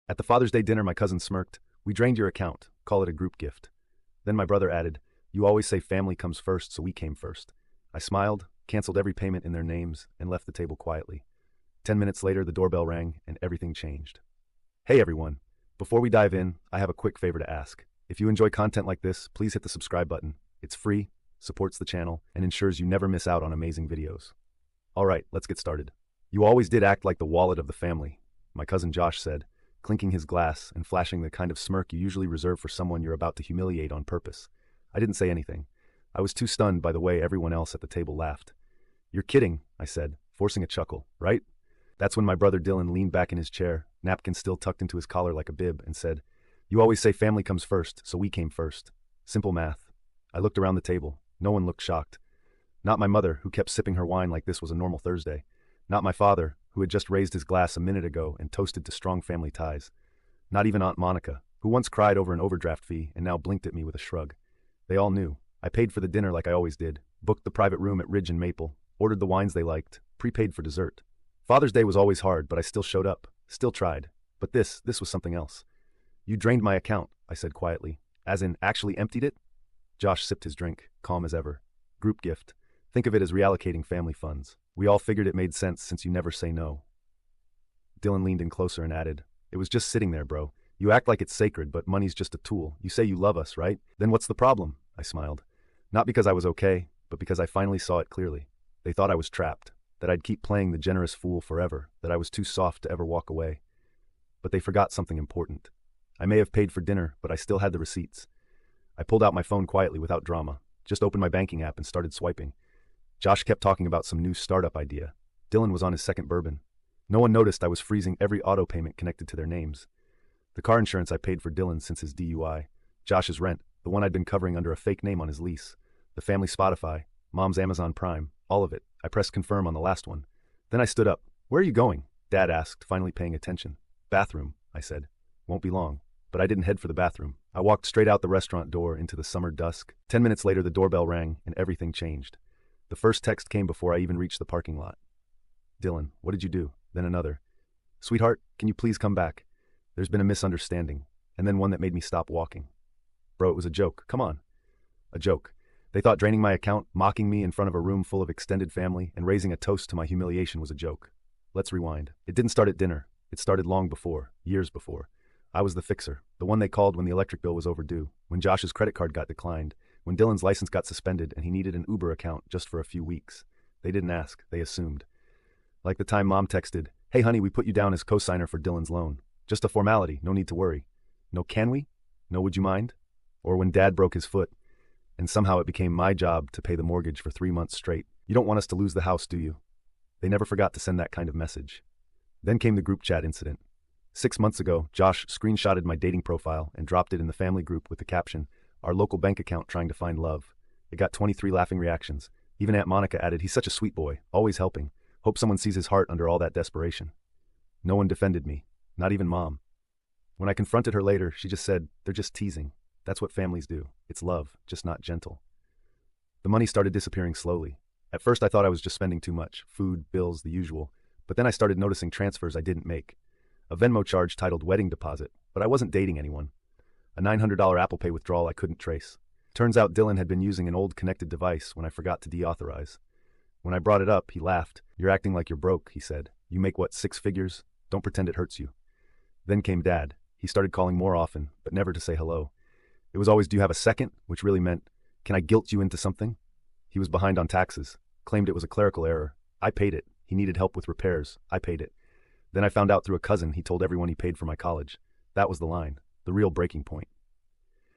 At the Father's Day dinner, my cousin smirked. We drained your account. Call it a group gift. Then my brother added, you always say family comes first, so we came first. I smiled, canceled every payment in their names, and left the table quietly. 10 minutes later, the doorbell rang, and everything changed. Hey everyone. Before we dive in, I have a quick favor to ask. If you enjoy content like this, please hit the subscribe button. It's free, supports the channel, and ensures you never miss out on amazing videos. Alright, let's get started. You always did act like the wallet of the family, my cousin Josh said, clinking his glass and flashing the kind of smirk you usually reserve for someone you're about to humiliate on purpose. I didn't say anything. I was too stunned by the way everyone else at the table laughed. You're kidding, I said, forcing a chuckle, right? That's when my brother Dylan leaned back in his chair, napkin still tucked into his collar like a bib, and said, you always say family comes first, so we came first. Simple math. I looked around the table. No one looked shocked. Not my mother, who kept sipping her wine like this was a normal Thursday. Not my father, who had just raised his glass a minute ago and toasted to strong family ties. Not even Aunt Monica, who once cried over an overdraft fee and now blinked at me with a shrug. They all knew. I paid for the dinner like I always did, booked the private room at Ridge and Maple, ordered the wines they liked, prepaid for dessert. Father's Day was always hard, but I still showed up, still tried. But this was something else. You drained my account, I said quietly. As in, actually emptied it? Josh sipped his drink, calm as ever. Group gift. Think of it as reallocating family funds. We all figured it made sense since you never say no. Dylan leaned in closer and added, it was just sitting there, bro. You act like it's sacred, but money's just a tool. You say you love us, right? Then what's the problem? I smiled. Not because I was okay, but because I finally saw it clearly. They thought I was trapped, that I'd keep playing the generous fool forever, that I was too soft to ever walk away. But they forgot something important. I may have paid for dinner, but I still had the receipts. I pulled out my phone quietly without drama, just opened my banking app and started swiping. Josh kept talking about some new startup idea. Dylan was on his second bourbon. No one noticed I was freezing every auto payment connected to their names. The car insurance I paid for Dylan since his DUI, Josh's rent, the one I'd been covering under a fake name on his lease, the family Spotify, Mom's Amazon Prime, all of it. I pressed confirm on the last one. Then I stood up. Where are you going? Dad asked, finally paying attention. Bathroom, I said. Won't be long. But I didn't head for the bathroom. I walked straight out the restaurant door into the summer dusk. 10 minutes later, the doorbell rang, and everything changed. The first text came before I even reached the parking lot. Dylan, what did you do? Then another. Sweetheart, can you please come back? There's been a misunderstanding. And then one that made me stop walking. Bro, it was a joke. Come on. A joke. They thought draining my account, mocking me in front of a room full of extended family, and raising a toast to my humiliation was a joke. Let's rewind. It didn't start at dinner. It started long before, years before. I was the fixer, the one they called when the electric bill was overdue, when Josh's credit card got declined, when Dylan's license got suspended and he needed an Uber account just for a few weeks. They didn't ask, they assumed. Like the time Mom texted, hey honey, we put you down as co-signer for Dylan's loan. Just a formality, no need to worry. No can we? No would you mind? Or when Dad broke his foot, and somehow it became my job to pay the mortgage for 3 months straight. You don't want us to lose the house, do you? They never forgot to send that kind of message. Then came the group chat incident. 6 months ago, Josh screenshotted my dating profile and dropped it in the family group with the caption, our local bank account trying to find love. It got 23 laughing reactions. Even Aunt Monica added, he's such a sweet boy, always helping. Hope someone sees his heart under all that desperation. No one defended me, not even Mom. When I confronted her later, she just said, they're just teasing. That's what families do. It's love, just not gentle. The money started disappearing slowly. At first I thought I was just spending too much, food, bills, the usual. But then I started noticing transfers I didn't make. A Venmo charge titled wedding deposit, but I wasn't dating anyone. A $900 Apple Pay withdrawal I couldn't trace. Turns out Dylan had been using an old connected device when I forgot to deauthorize. When I brought it up, he laughed. You're acting like you're broke, he said. You make what, 6 figures? Don't pretend it hurts you. Then came Dad. He started calling more often, but never to say hello. It was always, do you have a second? Which really meant, can I guilt you into something? He was behind on taxes, claimed it was a clerical error. I paid it. He needed help with repairs. I paid it. Then I found out through a cousin he told everyone he paid for my college. That was the line, the real breaking point.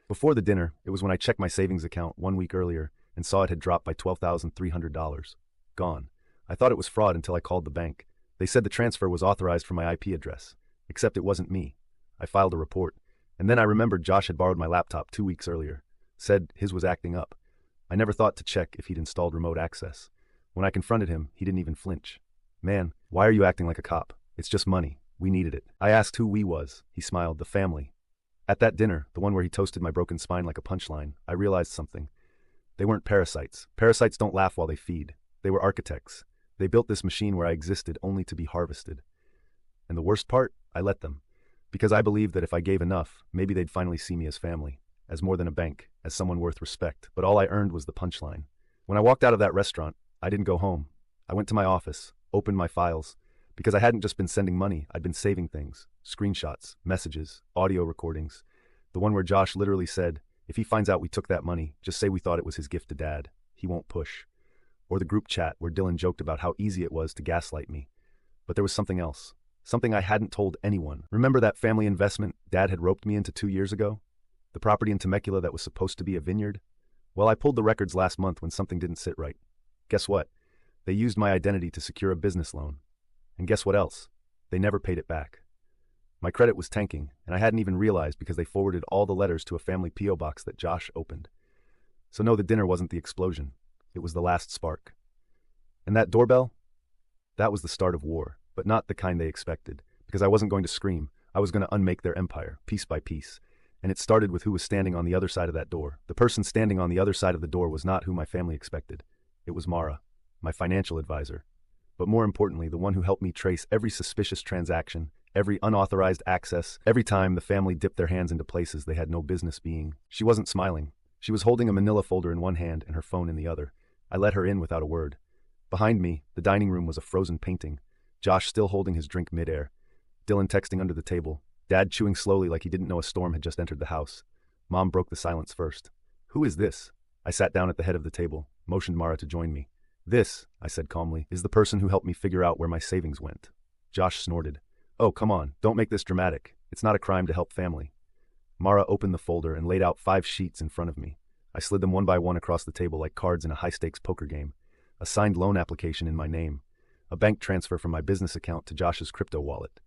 Before the dinner, it was when I checked my savings account 1 week earlier and saw it had dropped by $12,300. Gone. I thought it was fraud until I called the bank. They said the transfer was authorized from my IP address, except it wasn't me. I filed a report. And then I remembered Josh had borrowed my laptop 2 weeks earlier. Said his was acting up. I never thought to check if he'd installed remote access. When I confronted him, he didn't even flinch. Man, why are you acting like a cop? It's just money. We needed it. I asked who we was. He smiled. The family. At that dinner, the one where he toasted my broken spine like a punchline, I realized something. They weren't parasites. Parasites don't laugh while they feed. They were architects. They built this machine where I existed only to be harvested. And the worst part? I let them. Because I believed that if I gave enough, maybe they'd finally see me as family, as more than a bank, as someone worth respect. But all I earned was the punchline. When I walked out of that restaurant, I didn't go home. I went to my office, opened my files, because I hadn't just been sending money, I'd been saving things, screenshots, messages, audio recordings. The one where Josh literally said, if he finds out we took that money, just say we thought it was his gift to Dad. He won't push. Or the group chat where Dylan joked about how easy it was to gaslight me. But there was something else. Something I hadn't told anyone. Remember that family investment Dad had roped me into 2 years ago? The property in Temecula that was supposed to be a vineyard? Well, I pulled the records last month when something didn't sit right. Guess what? They used my identity to secure a business loan. And guess what else? They never paid it back. My credit was tanking, and I hadn't even realized because they forwarded all the letters to a family P.O. box that Josh opened. So no, the dinner wasn't the explosion. It was the last spark. And that doorbell? That was the start of war, but not the kind they expected, because I wasn't going to scream. I was going to unmake their empire, piece by piece. And it started with who was standing on the other side of that door. The person standing on the other side of the door was not who my family expected. It was Mara, my financial advisor. But more importantly, the one who helped me trace every suspicious transaction, every unauthorized access, every time the family dipped their hands into places they had no business being. She wasn't smiling. She was holding a manila folder in one hand and her phone in the other. I let her in without a word. Behind me, the dining room was a frozen painting. Josh still holding his drink midair. Dylan texting under the table. Dad chewing slowly like he didn't know a storm had just entered the house. Mom broke the silence first. Who is this? I sat down at the head of the table, motioned Mara to join me. This, I said calmly, is the person who helped me figure out where my savings went. Josh snorted. Oh, come on, don't make this dramatic. It's not a crime to help family. Mara opened the folder and laid out 5 sheets in front of me. I slid them one by one across the table like cards in a high-stakes poker game. A signed loan application in my name. A bank transfer from my business account to Josh's crypto wallet.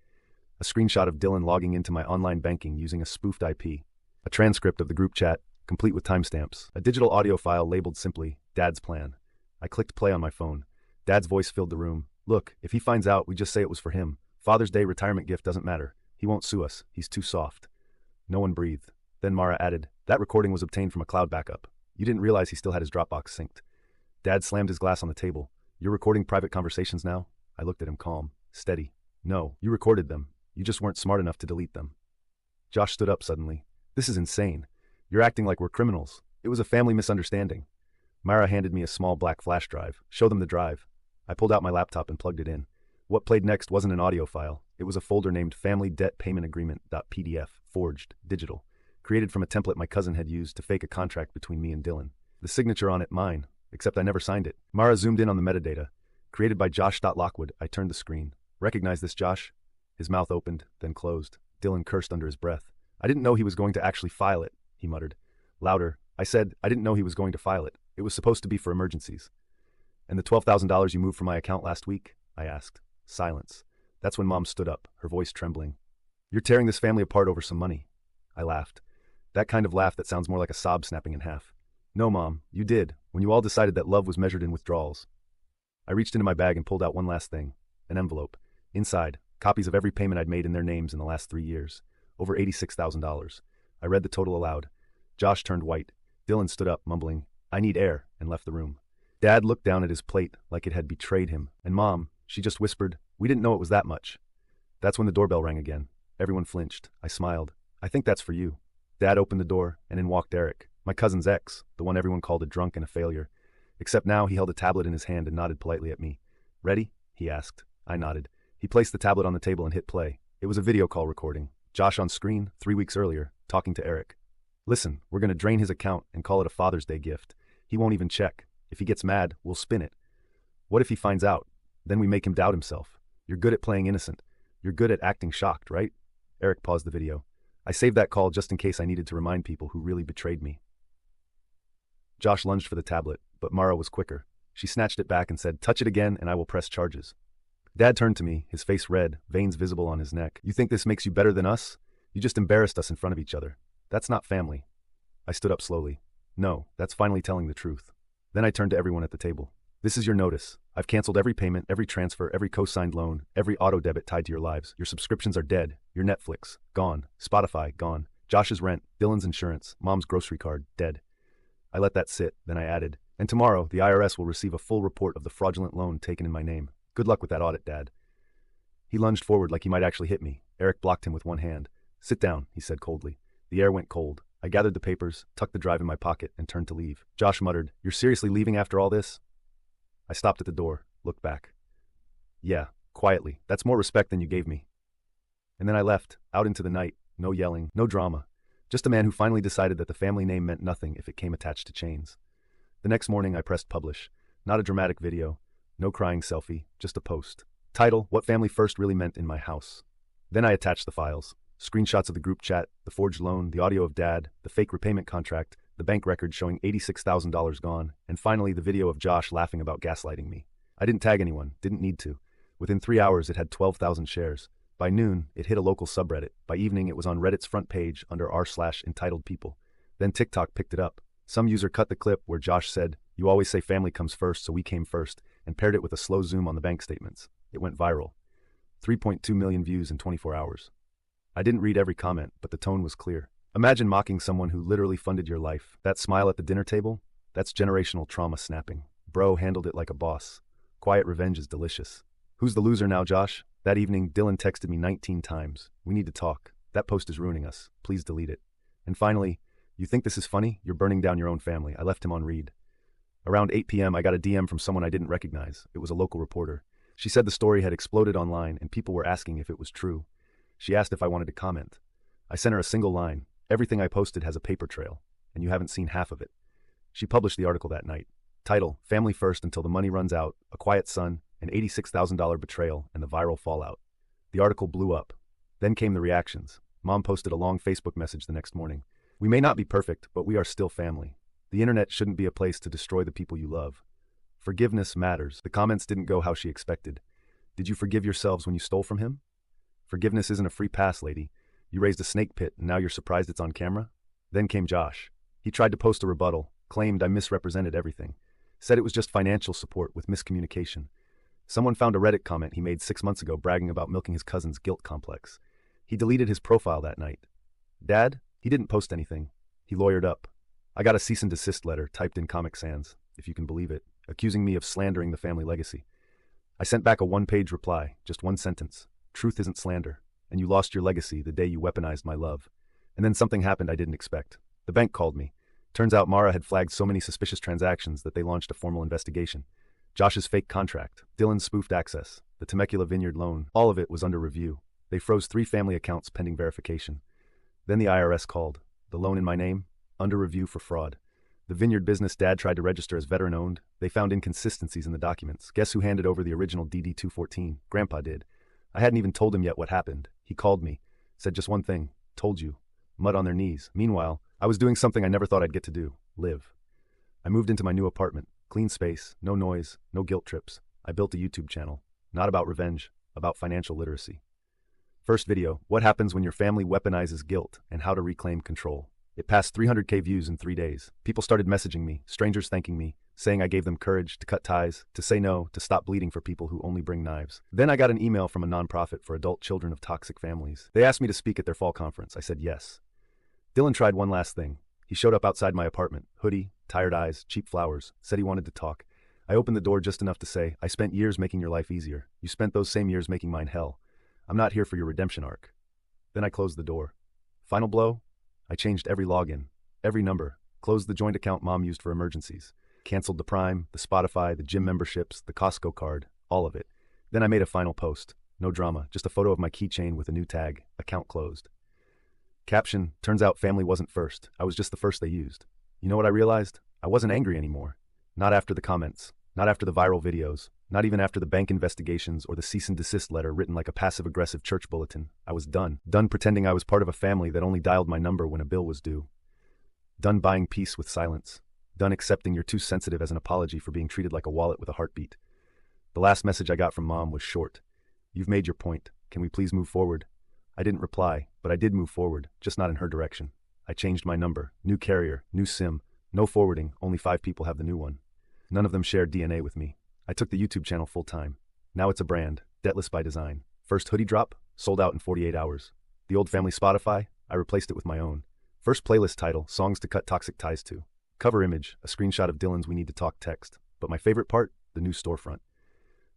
A screenshot of Dylan logging into my online banking using a spoofed IP. A transcript of the group chat, complete with timestamps. A digital audio file labeled simply, Dad's Plan. I clicked play on my phone. Dad's voice filled the room. Look, if he finds out, we just say it was for him. Father's Day retirement gift doesn't matter. He won't sue us. He's too soft. No one breathed. Then Mara added, that recording was obtained from a cloud backup. You didn't realize he still had his Dropbox synced. Dad slammed his glass on the table. You're recording private conversations now? I looked at him calm, steady. No, you recorded them. You just weren't smart enough to delete them. Josh stood up suddenly. This is insane. You're acting like we're criminals. It was a family misunderstanding. Mara handed me a small black flash drive. Show them the drive. I pulled out my laptop and plugged it in. What played next wasn't an audio file. It was a folder named Family Debt Payment Agreement.pdf, forged, digital, created from a template my cousin had used to fake a contract between me and Dylan. The signature on it mine, except I never signed it. Mara zoomed in on the metadata. Created by Josh.Lockwood, I turned the screen. Recognize this, Josh? His mouth opened, then closed. Dylan cursed under his breath. I didn't know he was going to actually file it, he muttered. Louder, I said, I didn't know he was going to file it. It was supposed to be for emergencies. And the $12,000 you moved from my account last week? I asked. Silence. That's when Mom stood up, her voice trembling. You're tearing this family apart over some money. I laughed. That kind of laugh that sounds more like a sob snapping in half. No, Mom, you did, when you all decided that love was measured in withdrawals. I reached into my bag and pulled out one last thing. An envelope. Inside, copies of every payment I'd made in their names in the last 3 years. Over $86,000. I read the total aloud. Josh turned white. Dylan stood up, mumbling, I need air, and left the room. Dad looked down at his plate like it had betrayed him, and Mom, she just whispered, we didn't know it was that much. That's when the doorbell rang again. Everyone flinched. I smiled. I think that's for you. Dad opened the door, and in walked Eric, my cousin's ex, the one everyone called a drunk and a failure. Except now he held a tablet in his hand and nodded politely at me. Ready? He asked. I nodded. He placed the tablet on the table and hit play. It was a video call recording. Josh on screen, 3 weeks earlier, talking to Eric. Listen, we're going to drain his account and call it a Father's Day gift. He won't even check. If he gets mad, we'll spin it. What if he finds out? Then we make him doubt himself. You're good at playing innocent. You're good at acting shocked, right? Eric paused the video. I saved that call just in case I needed to remind people who really betrayed me. Josh lunged for the tablet, but Mara was quicker. She snatched it back and said, touch it again and I will press charges. Dad turned to me, his face red, veins visible on his neck. You think this makes you better than us? You just embarrassed us in front of each other. That's not family. I stood up slowly. No, that's finally telling the truth. Then I turned to everyone at the table. This is your notice. I've canceled every payment, every transfer, every co-signed loan, every auto debit tied to your lives. Your subscriptions are dead. Your Netflix, gone. Spotify, gone. Josh's rent, Dylan's insurance, Mom's grocery card, dead. I let that sit, then I added, and tomorrow the IRS will receive a full report of the fraudulent loan taken in my name. Good luck with that audit, Dad. He lunged forward like he might actually hit me. Eric blocked him with one hand. Sit down, he said coldly. The air went cold. I gathered the papers, tucked the drive in my pocket, and turned to leave. Josh muttered, "You're seriously leaving after all this?" I stopped at the door, looked back. "Yeah, quietly. That's more respect than you gave me." And then I left, out into the night, no yelling, no drama. Just a man who finally decided that the family name meant nothing if it came attached to chains. The next morning I pressed publish. Not a dramatic video, no crying selfie, just a post. Title, What Family First Really Meant in My House. Then I attached the files. Screenshots of the group chat, the forged loan, the audio of Dad, the fake repayment contract, the bank record showing $86,000 gone, and finally the video of Josh laughing about gaslighting me. I didn't tag anyone, didn't need to. Within 3 hours it had 12,000 shares. By noon, it hit a local subreddit. By evening, it was on Reddit's front page under r/entitled people. Then TikTok picked it up. Some user cut the clip where Josh said, "You always say family comes first, so we came first," and paired it with a slow zoom on the bank statements. It went viral. 3.2 million views in 24 hours. I didn't read every comment, but the tone was clear. Imagine mocking someone who literally funded your life. That smile at the dinner table? That's generational trauma snapping. Bro handled it like a boss. Quiet revenge is delicious. Who's the loser now, Josh? That evening, Dylan texted me 19 times. "We need to talk. That post is ruining us. Please delete it." And finally, "You think this is funny? You're burning down your own family." I left him on read. Around 8 p.m., I got a DM from someone I didn't recognize. It was a local reporter. She said the story had exploded online and people were asking if it was true. She asked if I wanted to comment. I sent her a single line. "Everything I posted has a paper trail, and you haven't seen half of it." She published the article that night. Title, Family First Until the Money Runs Out, A Quiet Son, an $86,000 betrayal, and the viral fallout. The article blew up. Then came the reactions. Mom posted a long Facebook message the next morning. "We may not be perfect, but we are still family. The internet shouldn't be a place to destroy the people you love. Forgiveness matters." The comments didn't go how she expected. "Did you forgive yourselves when you stole from him?" "Forgiveness isn't a free pass, lady. You raised a snake pit and now you're surprised it's on camera?" Then came Josh. He tried to post a rebuttal, claimed I misrepresented everything, said it was just financial support with miscommunication. Someone found a Reddit comment he made 6 months ago bragging about milking his cousin's guilt complex. He deleted his profile that night. Dad? He didn't post anything. He lawyered up. I got a cease and desist letter typed in Comic Sans, if you can believe it, accusing me of slandering the family legacy. I sent back a 1-page reply, just one sentence. "Truth isn't slander, and you lost your legacy the day you weaponized my love." And then something happened I didn't expect. The bank called me. Turns out Mara had flagged so many suspicious transactions that they launched a formal investigation. Josh's fake contract, Dylan's spoofed access, the Temecula Vineyard loan, all of it was under review. They froze 3 family accounts pending verification. Then the IRS called. The loan in my name? Under review for fraud. The vineyard business Dad tried to register as veteran-owned. They found inconsistencies in the documents. Guess who handed over the original DD-214? Grandpa did. I hadn't even told him yet what happened. He called me, said just one thing, "Told you." Mud on their knees. Meanwhile, I was doing something I never thought I'd get to do, live. I moved into my new apartment. Clean space, no noise, no guilt trips. I built a YouTube channel. Not about revenge, about financial literacy. First video, what happens when your family weaponizes guilt and how to reclaim control. It passed 300K views in 3 days. People started messaging me, strangers thanking me, saying I gave them courage to cut ties, to say no, to stop bleeding for people who only bring knives. Then I got an email from a nonprofit for adult children of toxic families. They asked me to speak at their fall conference. I said yes. Dylan tried one last thing. He showed up outside my apartment, hoodie, tired eyes, cheap flowers, said he wanted to talk. I opened the door just enough to say, "I spent years making your life easier. You spent those same years making mine hell. I'm not here for your redemption arc." Then I closed the door. Final blow? I changed every login, every number, closed the joint account Mom used for emergencies, canceled the Prime, the Spotify, the gym memberships, the Costco card, all of it. Then I made a final post. No drama, just a photo of my keychain with a new tag, account closed. Caption, turns out family wasn't first. I was just the first they used. You know what I realized? I wasn't angry anymore. Not after the comments, not after the viral videos, not even after the bank investigations or the cease and desist letter written like a passive-aggressive church bulletin. I was done. Done pretending I was part of a family that only dialed my number when a bill was due. Done buying peace with silence. Done accepting you're too sensitive as an apology for being treated like a wallet with a heartbeat. The last message I got from Mom was short. "You've made your point. Can we please move forward?" I didn't reply, but I did move forward, just not in her direction. I changed my number, new carrier, new SIM, no forwarding, only 5 people have the new one. None of them shared DNA with me. I took the YouTube channel full time. Now it's a brand, debtless by design. First hoodie drop, sold out in 48 hours. The old family Spotify, I replaced it with my own. First playlist title, songs to cut toxic ties to. Cover image, a screenshot of Dylan's "We Need to Talk" text. But my favorite part, the new storefront.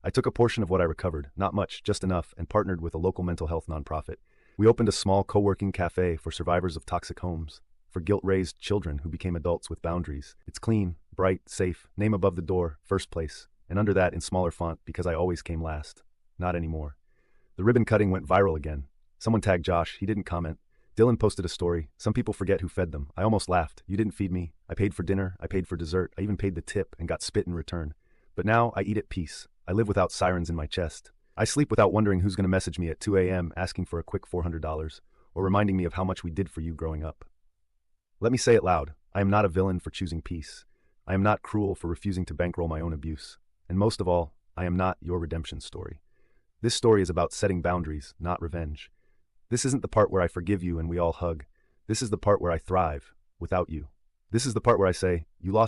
I took a portion of what I recovered, not much, just enough, and partnered with a local mental health nonprofit. We opened a small co-working cafe for survivors of toxic homes, for guilt-raised children who became adults with boundaries. It's clean, bright, safe, name above the door, first place, and under that in smaller font because I always came last. Not anymore. The ribbon cutting went viral again. Someone tagged Josh, he didn't comment. Dylan posted a story. Some people forget who fed them. I almost laughed. You didn't feed me. I paid for dinner. I paid for dessert. I even paid the tip and got spit in return. But now I eat at peace. I live without sirens in my chest. I sleep without wondering who's going to message me at 2 a.m. asking for a quick $400 or reminding me of how much we did for you growing up. Let me say it loud. I am not a villain for choosing peace. I am not cruel for refusing to bankroll my own abuse. And most of all, I am not your redemption story. This story is about setting boundaries, not revenge. This isn't the part where I forgive you and we all hug. This is the part where I thrive, without you. This is the part where I say, you lost